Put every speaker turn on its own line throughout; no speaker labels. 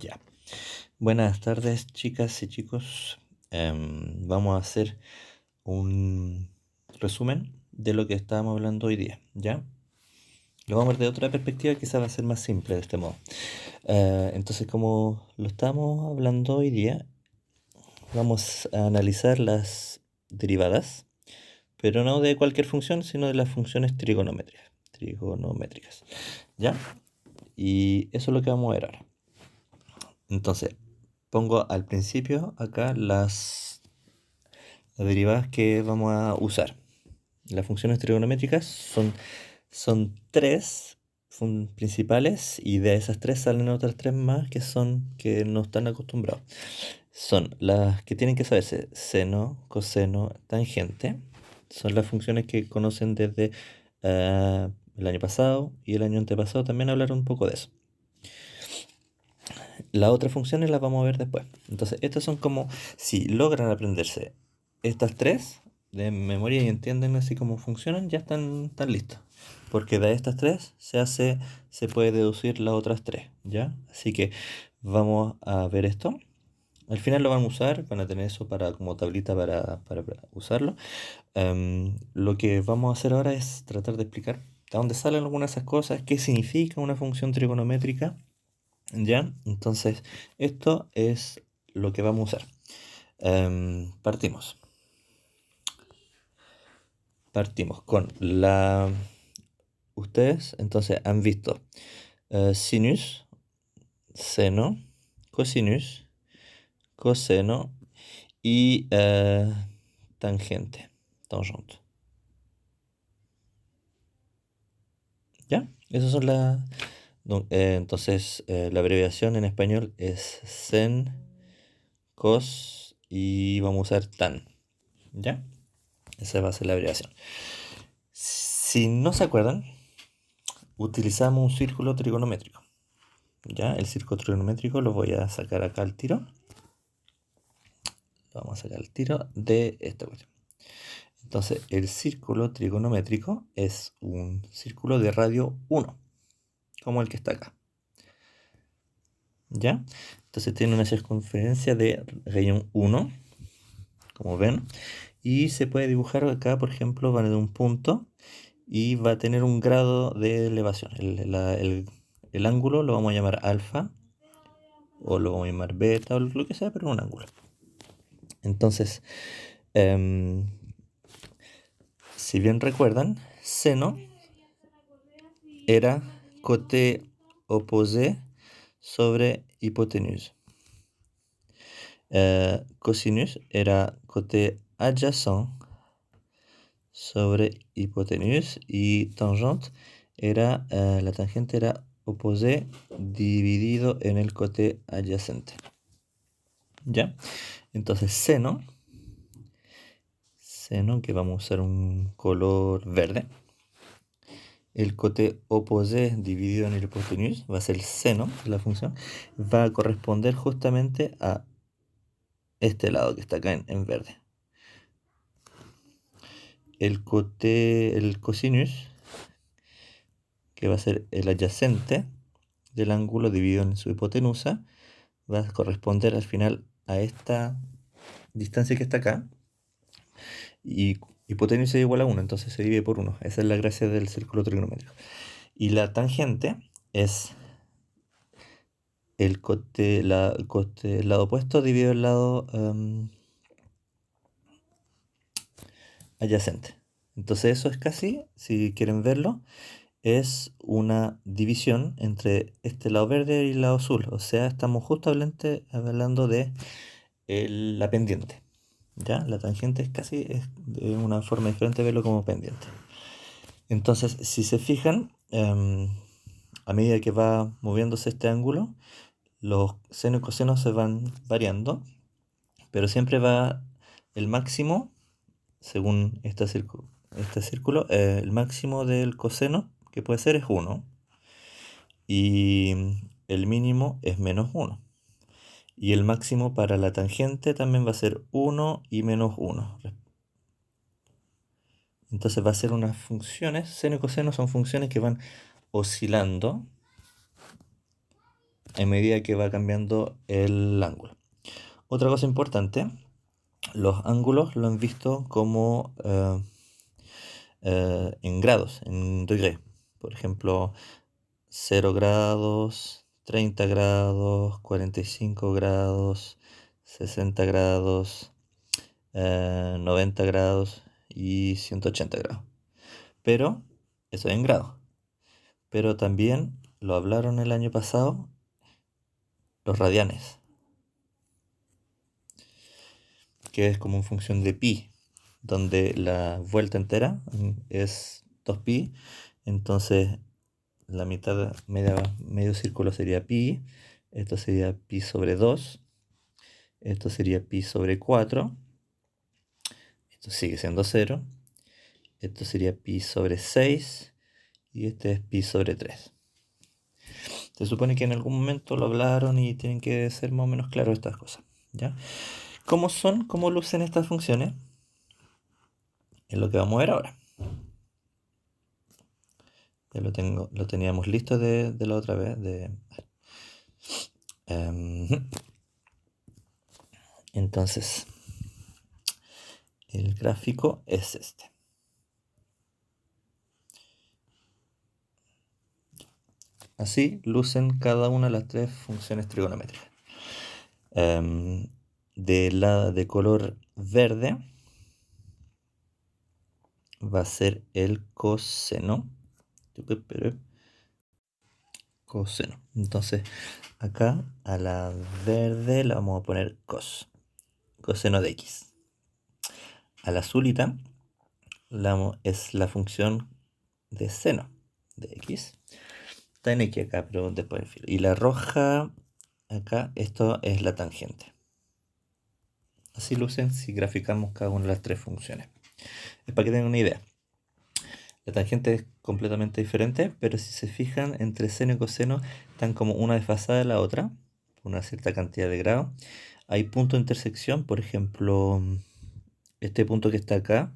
Ya. Buenas tardes, chicas y chicos. Vamos a hacer un resumen de lo que estábamos hablando hoy día, ¿ya? Lo vamos a ver de otra perspectiva, quizás va a ser más simple de este modo. Entonces, como lo estamos hablando hoy día, vamos a analizar las derivadas, pero no de cualquier función, sino de las funciones trigonométricas, ¿ya? Y eso es lo que vamos a ver ahora. Entonces, pongo al principio acá las derivadas que vamos a usar. Las funciones trigonométricas son tres principales y de esas tres salen otras tres más que no están acostumbrados. Son las que tienen que saberse seno, coseno, tangente. Son las funciones que conocen desde el año pasado y el año antepasado también hablaron un poco de eso. Las otras funciones las vamos a ver después. Entonces, estas son como, si logran aprenderse estas tres de memoria y entienden así cómo funcionan, ya están listos. Porque de estas tres se puede deducir las otras tres, ¿ya? Así que vamos a ver esto. Al final lo van a usar, van a tener eso como tablita para usarlo. Lo que vamos a hacer ahora es tratar de explicar de dónde salen algunas de esas cosas, qué significa una función trigonométrica. ¿Ya? Entonces, esto es lo que vamos a usar. Partimos. Partimos con la... Ustedes entonces han visto sinus, seno, cosinus, coseno y tangente, tangente. ¿Ya? Esas son las... no, entonces, la abreviación en español es sen, cos y vamos a usar tan. ¿Ya? Esa va a ser la abreviación. Si no se acuerdan, utilizamos un círculo trigonométrico. Ya, el círculo trigonométrico lo voy a sacar acá al tiro. Lo vamos a sacar al tiro de esta cuestión. Entonces, el círculo trigonométrico es un círculo de radio 1, como el que está acá. ¿Ya? Entonces tiene una circunferencia de radio 1, como ven. Y se puede dibujar acá, por ejemplo, va de un punto y va a tener un grado de elevación. El ángulo lo vamos a llamar alfa o lo vamos a llamar beta o lo que sea, pero un ángulo. Entonces, em, si bien recuerdan, seno era côté opposé sobre hipoténuse. Cosinus era côté adjacent sobre hipoténuse y tangente era, la tangente era opposé dividido en el côté adyacente. ¿Ya? Entonces seno, que vamos a usar un color verde. El côté opposé dividido en el hipotenuse va a ser el seno de la función. Va a corresponder justamente a este lado que está acá en verde. El cosinus, que va a ser el adyacente del ángulo dividido en su hipotenusa, va a corresponder al final a esta distancia que está acá. Y hipotenusa es igual a 1, entonces se divide por 1. Esa es la gracia del círculo trigonométrico. Y la tangente es el lado opuesto dividido el lado adyacente. Entonces eso es casi, si quieren verlo, es una división entre este lado verde y el lado azul. O sea, estamos justamente hablando de la pendiente. ¿Ya? La tangente es casi de una forma diferente de verlo como pendiente. Entonces, si se fijan, a medida que va moviéndose este ángulo, los senos y cosenos se van variando, pero siempre va el máximo, según este círculo, el máximo del coseno que puede ser es 1 y el mínimo es -1. Y el máximo para la tangente también va a ser 1 y -1. Entonces va a ser unas funciones, seno y coseno son funciones que van oscilando a medida que va cambiando el ángulo. Otra cosa importante, los ángulos lo han visto como en grados, en degrés. Por ejemplo, 0 grados, 30 grados, 45 grados, 60 grados, 90 grados y 180 grados. Pero eso es en grados. Pero también lo hablaron el año pasado los radianes, que es como en función de pi, donde la vuelta entera es 2pi, entonces la mitad, medio círculo sería pi, esto sería pi sobre 2, esto sería pi sobre 4, esto sigue siendo 0, esto sería pi sobre 6 y este es pi sobre 3. Se supone que en algún momento lo hablaron y tienen que ser más o menos claros estas cosas, ¿ya? ¿Cómo son? ¿Cómo lucen estas funciones? Es lo que vamos a ver ahora. Ya lo teníamos listo de la otra vez. Entonces, el gráfico es este. Así lucen cada una de las tres funciones trigonométricas. De color verde va a ser el coseno. Coseno. Entonces, acá a la verde la vamos a poner coseno de x. A la azulita es la función de seno de x. Está en x acá, pero después filo. Y la roja acá, esto es la tangente. Así lucen si graficamos cada una de las tres funciones. Es para que tengan una idea. La tangente es completamente diferente, pero si se fijan, entre seno y coseno están como una desfasada de la otra, por una cierta cantidad de grados. Hay puntos de intersección, por ejemplo, este punto que está acá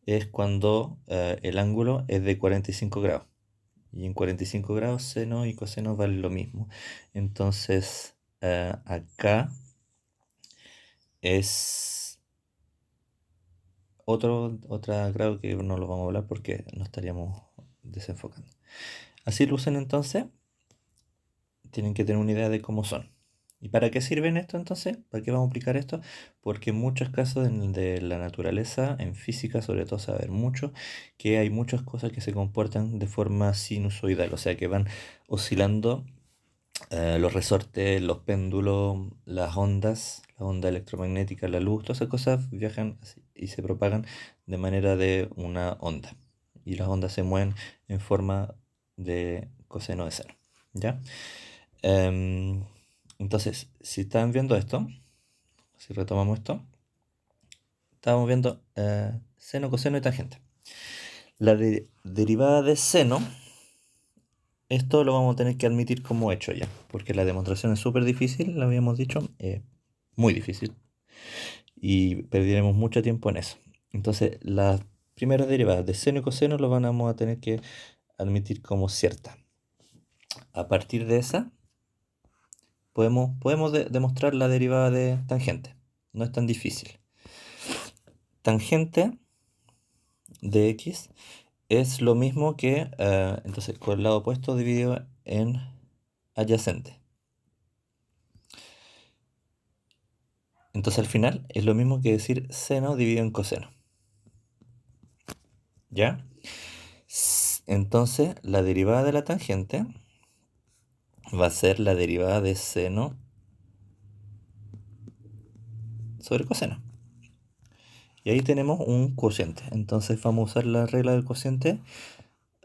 es cuando el ángulo es de 45 grados. Y en 45 grados seno y coseno valen lo mismo. Entonces, acá es otro grado que no lo vamos a hablar porque nos estaríamos desenfocando. Así lucen entonces, tienen que tener una idea de cómo son. ¿Y para qué sirven esto entonces? ¿Para qué vamos a aplicar esto? Porque en muchos casos de la naturaleza, en física sobre todo se va a ver mucho, que hay muchas cosas que se comportan de forma sinusoidal, o sea que van oscilando los resortes, los péndulos, las ondas, la onda electromagnética, la luz, todas esas cosas viajan así y se propagan de manera de una onda. Y las ondas se mueven en forma de coseno de seno. ¿Ya? Em, entonces, si están viendo esto, si retomamos esto, estábamos viendo seno, coseno y tangente. La derivada de seno, esto lo vamos a tener que admitir como hecho ya, porque la demostración es súper difícil, lo habíamos dicho, muy difícil, y perderemos mucho tiempo en eso. Entonces, las primeras derivadas de seno y coseno lo vamos a tener que admitir como cierta. A partir de esa, podemos demostrar la derivada de tangente. No es tan difícil. Tangente de x es lo mismo que, entonces, con el lado opuesto dividido en adyacente. Entonces, al final, es lo mismo que decir seno dividido en coseno. ¿Ya? Entonces, la derivada de la tangente va a ser la derivada de seno sobre coseno. Y ahí tenemos un cociente. Entonces vamos a usar la regla del cociente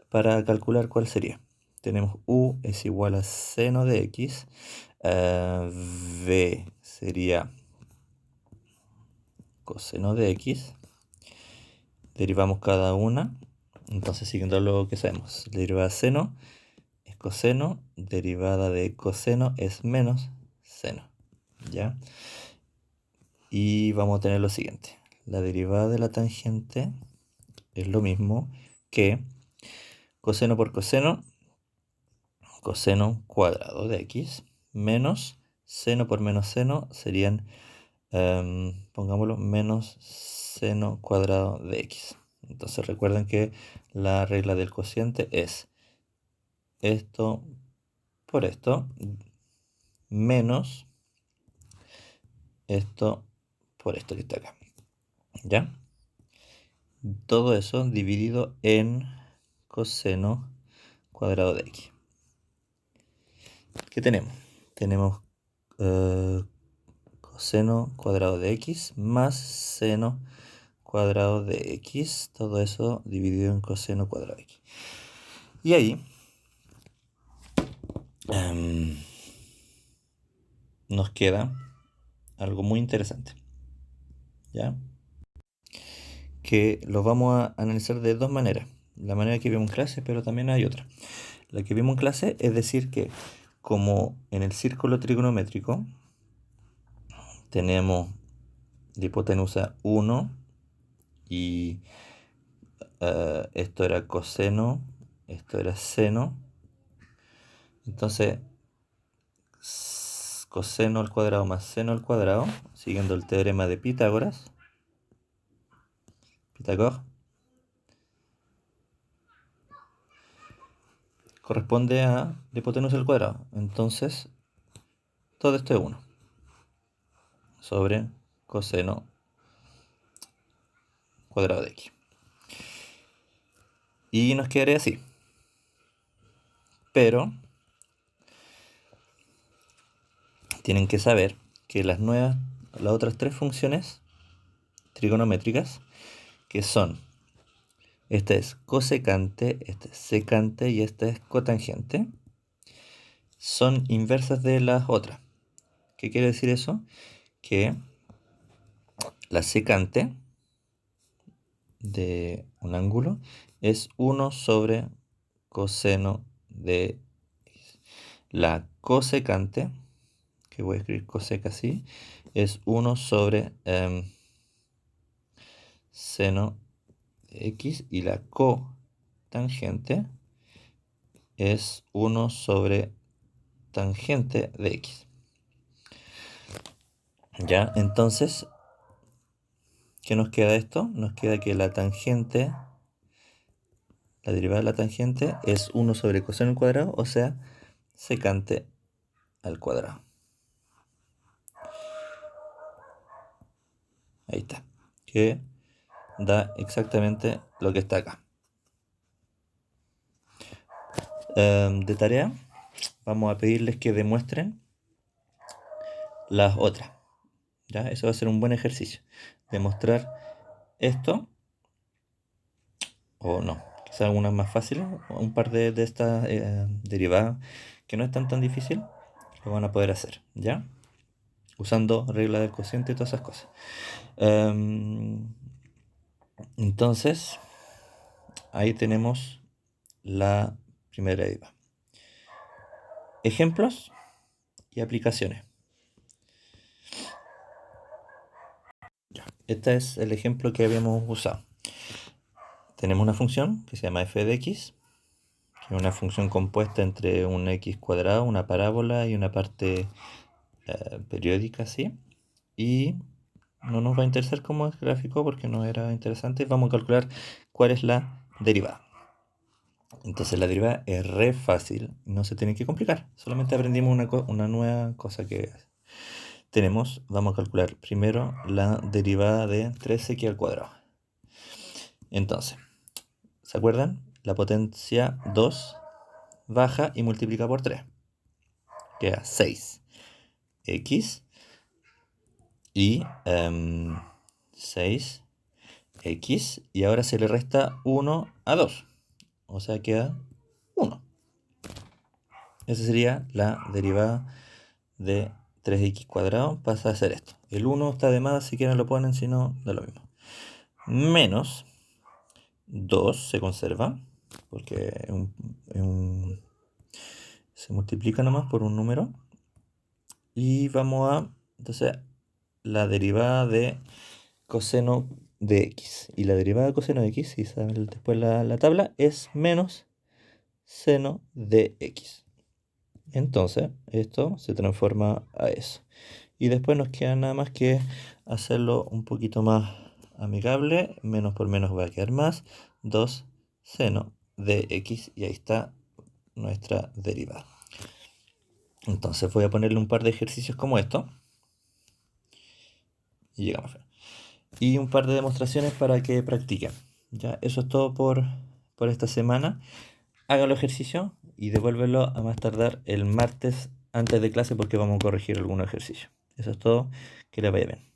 para calcular cuál sería. Tenemos u es igual a seno de x. V sería coseno de x. Derivamos cada una. Entonces siguiendo lo que sabemos. La derivada de seno es coseno. Derivada de coseno es menos seno. ¿Ya? Y vamos a tener lo siguiente. La derivada de la tangente es lo mismo que coseno por coseno, coseno cuadrado de x menos seno por menos seno serían, pongámoslo, menos seno cuadrado de x. Entonces recuerden que la regla del cociente es esto por esto menos esto por esto que está acá. ¿Ya? Todo eso dividido en coseno cuadrado de x. ¿Qué tenemos? Tenemos coseno cuadrado de x más seno cuadrado de x. Todo eso dividido en coseno cuadrado de x. Y ahí nos queda algo muy interesante, ¿ya? Que lo vamos a analizar de dos maneras. La manera que vimos en clase, pero también hay otra. La que vimos en clase es decir que como en el círculo trigonométrico tenemos la hipotenusa 1 y esto era coseno, esto era seno, entonces coseno al cuadrado más seno al cuadrado, siguiendo el teorema de Pitágoras, corresponde a la hipotenusa al cuadrado. Entonces, todo esto es 1 sobre coseno cuadrado de x. Y nos quedaría así. Pero tienen que saber que las otras tres funciones trigonométricas, que son, esta es cosecante, esta es secante y esta es cotangente, son inversas de las otras. ¿Qué quiere decir eso? Que la secante de un ángulo es 1 sobre coseno de x. La cosecante, que voy a escribir coseca así, es 1 sobre seno de x, y la cotangente es 1 sobre tangente de x. Ya, entonces, ¿qué nos queda de esto? Nos queda que la tangente, la derivada de la tangente es 1 sobre coseno al cuadrado, o sea, secante al cuadrado. Ahí está. Que da exactamente lo que está acá. De tarea, vamos a pedirles que demuestren las otras. ¿Ya? Eso va a ser un buen ejercicio. Demostrar esto, o no, quizás algunas más fáciles, o un par de estas derivadas que no están tan difícil, lo van a poder hacer, ¿ya? Usando regla del cociente y todas esas cosas. Entonces, ahí tenemos la primera derivada. Ejemplos y aplicaciones. Este es el ejemplo que habíamos usado. Tenemos una función que se llama f de x, que es una función compuesta entre un x cuadrado, una parábola y una parte periódica, ¿sí? Y no nos va a interesar cómo es gráfico porque no era interesante. Vamos a calcular cuál es la derivada. Entonces la derivada es re fácil, no se tiene que complicar. Solamente aprendimos una nueva cosa que tenemos. Vamos a calcular primero la derivada de 3x al cuadrado. Entonces, ¿se acuerdan? La potencia 2 baja y multiplica por 3. Queda 6x y 6x, y ahora se le resta 1 a 2, o sea queda 1. Esa sería la derivada de 3x cuadrado. Pasa a ser esto. El 1 está de más, si quieren lo ponen, si no, da lo mismo. Menos 2 se conserva, porque se multiplica nomás por un número. Y vamos a, entonces, la derivada de coseno de x. Y la derivada de coseno de x, si saben después la tabla, es menos seno de x. Entonces, esto se transforma a eso. Y después nos queda nada más que hacerlo un poquito más amigable. Menos por menos va a quedar más. 2 seno de x y ahí está nuestra derivada. Entonces voy a ponerle un par de ejercicios como esto. Y llegamos. Y un par de demostraciones para que practiquen. Ya, eso es todo por esta semana. Haga el ejercicio y devuélvelo a más tardar el martes antes de clase porque vamos a corregir algunos ejercicios. Eso es todo. Que le vaya bien.